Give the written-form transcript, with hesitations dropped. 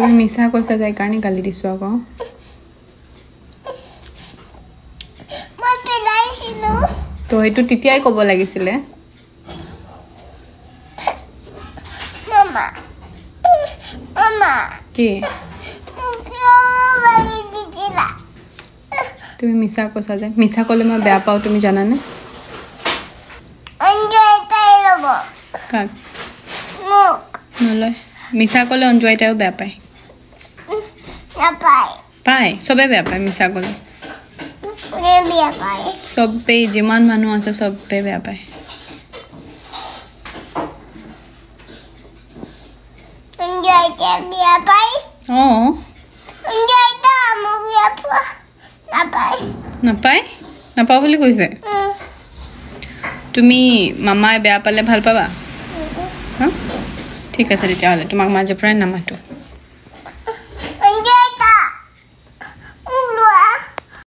তুমি মিছা কৈছা যাই কাৰণে গালি দিছো আকৌ মই পেলাইছিলো তো এইটো তেতিয়াই ক'ব লাগিছিলে মামা মামা কি কিয় বালি দিছিলা তুমি মিছা কৈছা যে মিছা ক'লে মই বেয়া পাওঁ তুমি জানানে অঞ্জয় তাই ল'ব কাক মোক নলয় মিছা ক'লে অঞ্জয়টাও বেয়া পায় নাপায় পায় চবে বেয়া পায় মিছা ক'লে কোনে বিয়া পায় চবেই যিমান মানুহ আছে চবে বেয়া পায় অঞ্জয় বিয়া পায় অঁ অঞ্জয় মোক বিয়া পোৱা নাপায় নাপায় নাপাওঁ বুলি কৈছে তুমি মামাই বেয়া পালে ভাল পাবা হা ঠিক আছে তেতিয়াহ'লে তোমাক মাজৰ পৰাই নামাতো